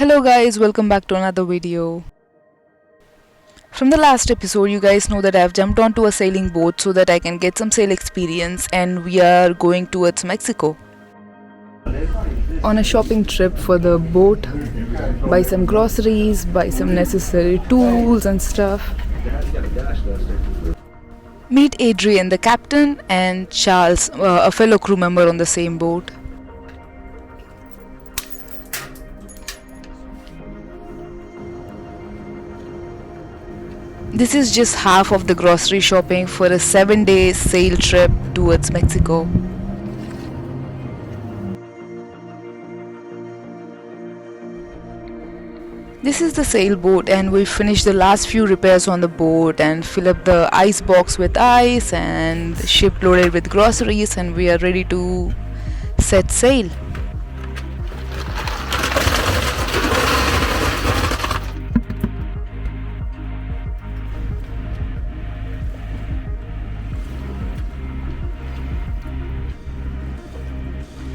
Hello guys, welcome back to another video. From the last episode, you guys know that I've jumped onto a sailing boat so that I can get some sail experience, and we are going towards Mexico. On a shopping trip for the boat, buy some groceries, buy some necessary tools and stuff. Meet Adrian, the captain, and Charles, a fellow crew member on the same boat. This is just half of the grocery shopping for a 7-day sail trip towards Mexico. This is the sailboat, and we finished the last few repairs on the boat and fill up the ice box with ice and the ship loaded with groceries, and we are ready to set sail.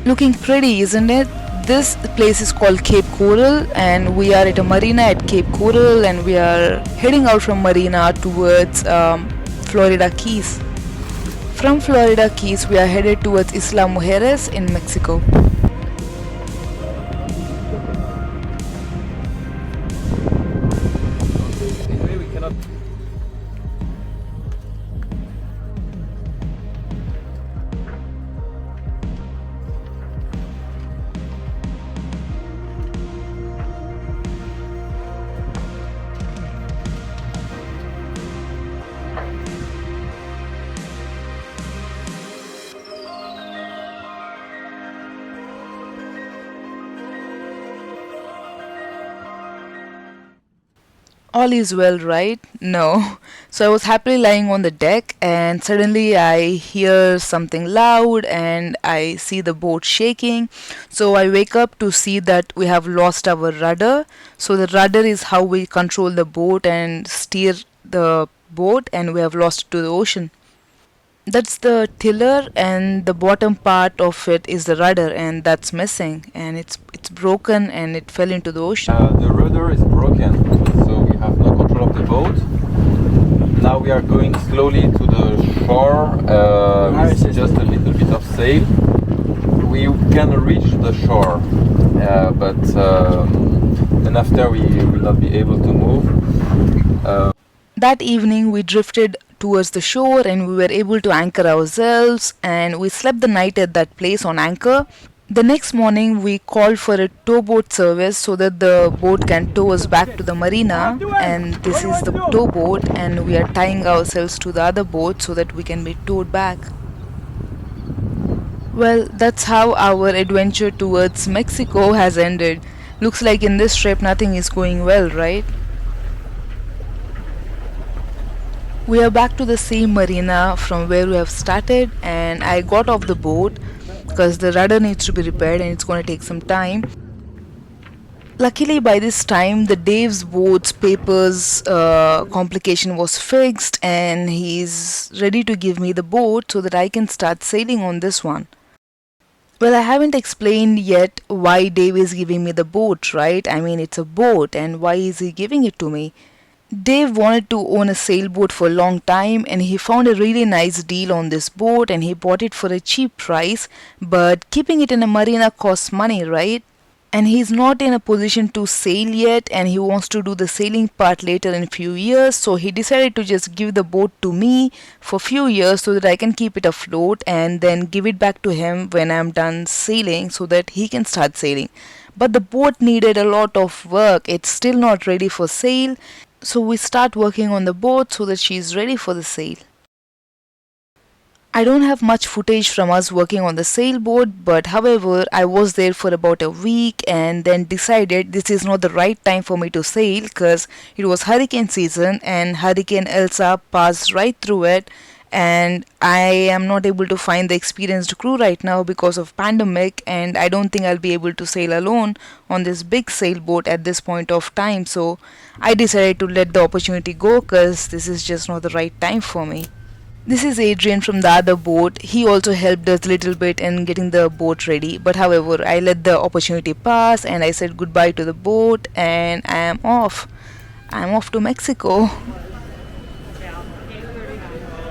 Looking pretty, isn't it? This place is called Cape Coral, and we are at a marina at Cape Coral, and we are heading out from marina towards Florida Keys. From Florida Keys, we are headed towards Isla Mujeres in Mexico. All is well, right? No. So I was happily lying on the deck, and suddenly I hear something loud and I see the boat shaking. So I wake up to see that we have lost our rudder. So the rudder is how we control the boat and steer the boat, and we have lost it to the ocean. That's the tiller, and the bottom part of it is the rudder, and that's missing, and it's broken and it fell into the ocean. The rudder is broken, so we have no control of the boat. Now we are going slowly to the shore with just a little bit of sail. We can reach the shore, but then after we will not be able to move. That evening we drifted towards the shore, and we were able to anchor ourselves, and we slept the night at that place on anchor. The next morning we called for a towboat service so that the boat can tow us back to the marina, and this is the towboat, and we are tying ourselves to the other boat so that we can be towed back. Well, that's how our adventure towards Mexico has ended. Looks like in this trip nothing is going well, right? We are back to the same marina from where we have started, and I got off the boat because the rudder needs to be repaired and it's going to take some time. Luckily, by this time the Dave's boat's papers complication was fixed, and he's ready to give me the boat so that I can start sailing on this one. Well, I haven't explained yet why Dave is giving me the boat, right? I mean, it's a boat, and why is he giving it to me? Dave wanted to own a sailboat for a long time, and he found a really nice deal on this boat, and he bought it for a cheap price, but keeping it in a marina costs money, right? And he's not in a position to sail yet, and he wants to do the sailing part later in few years, so he decided to just give the boat to me for few years so that I can keep it afloat, and then give it back to him when I'm done sailing so that he can start sailing. But the boat needed a lot of work. It's still not ready for sail, so we start working on the boat so that she's ready for the sail. I don't have much footage from us working on the sailboat, but however, I was there for about a week and then decided this is not the right time for me to sail because it was hurricane season and Hurricane Elsa passed right through it, and I am not able to find the experienced crew right now because of pandemic, and I don't think I'll be able to sail alone on this big sailboat at this point of time, so I decided to let the opportunity go because this is just not the right time for me. This is Adrian from the other boat. He also helped us a little bit in getting the boat ready. But however, I let the opportunity pass and I said goodbye to the boat and I am off. I'm off to Mexico.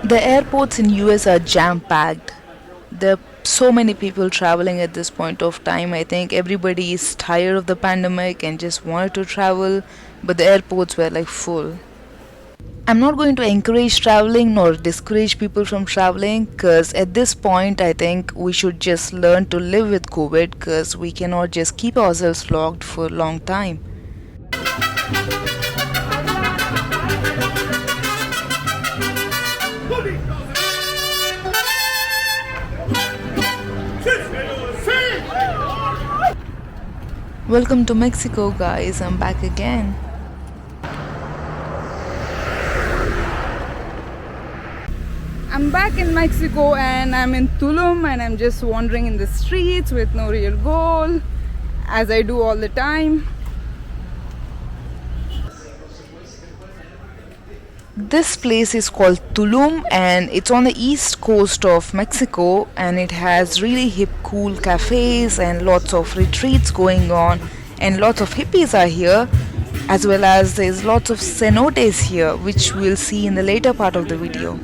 The airports in US are jam packed. There are so many people traveling at this point of time. I think everybody is tired of the pandemic and just wanted to travel, but the airports were like full. I'm not going to encourage traveling nor discourage people from traveling because at this point I think we should just learn to live with COVID because we cannot just keep ourselves locked for a long time. Welcome to Mexico, guys. I'm back again. I'm back in Mexico and I'm in Tulum and I'm just wandering in the streets with no real goal, as I do all the time. This place is called Tulum and it's on the east coast of Mexico and it has really hip cool cafes and lots of retreats going on and lots of hippies are here, as well as there's lots of cenotes here which we'll see in the later part of the video.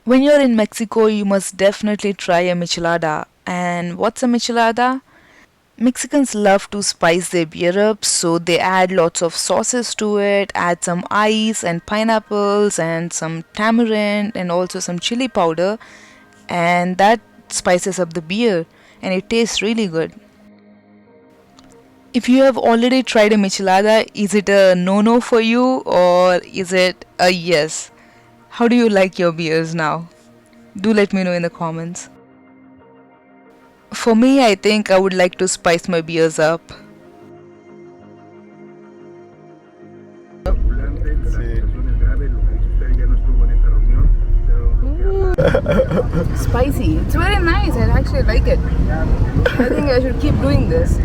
When you're in Mexico, you must definitely try a michelada. And what's a michelada? Mexicans love to spice their beer up, so they add lots of sauces to it, add some ice and pineapples and some tamarind and also some chili powder, and that spices up the beer and it tastes really good. If you have already tried a michelada, is it a no-no for you or is it a yes? How do you like your beers now? Do let me know in the comments. For me, I think I would like to spice my beers up. Spicy. It's very nice. I actually like it. I think I should keep doing this.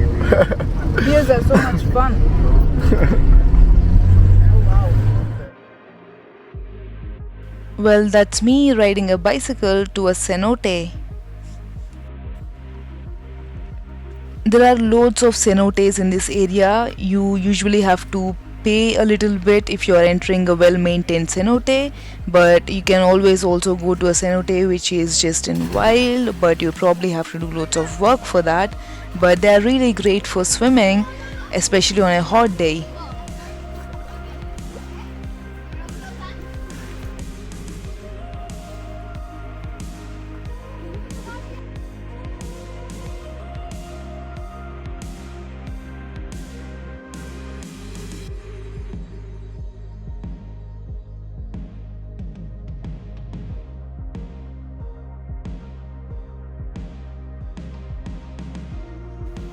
Beers are so much fun. Well, that's me riding a bicycle to a cenote. There are loads of cenotes in this area. You usually have to pay a little bit if you are entering a well-maintained cenote, but you can always also go to a cenote which is just in wild, but you probably have to do loads of work for that. But they are really great for swimming, especially on a hot day.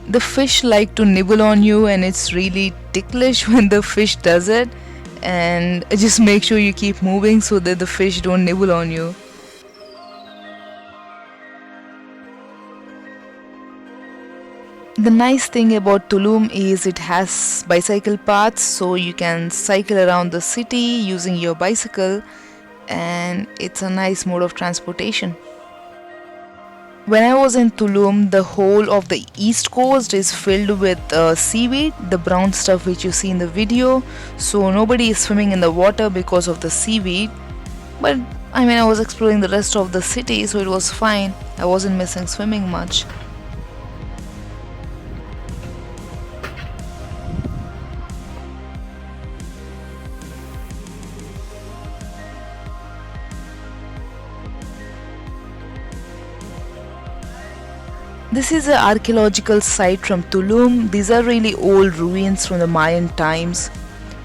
The fish like to nibble on you and it's really ticklish when the fish does it, and just make sure you keep moving so that the fish don't nibble on you. The nice thing about Tulum is it has bicycle paths, so you can cycle around the city using your bicycle, and it's a nice mode of transportation. When I was in Tulum, the whole of the east coast is filled with seaweed, the brown stuff which you see in the video. So nobody is swimming in the water because of the seaweed. But I was exploring the rest of the city, so it was fine. I wasn't missing swimming much. This is an archaeological site from Tulum. These are really old ruins from the Mayan times.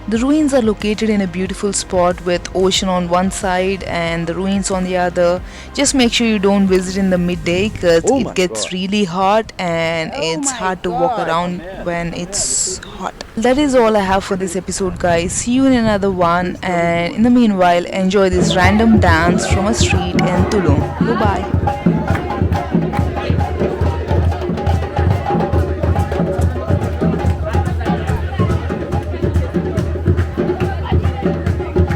The ruins are located in a beautiful spot with ocean on one side and the ruins on the other. Just make sure you don't visit in the midday because it gets really hot and it's hard to walk around when it's hot. That is all I have for this episode, guys. See you in another one, and in the meanwhile enjoy this random dance from a street in Tulum. Bye bye.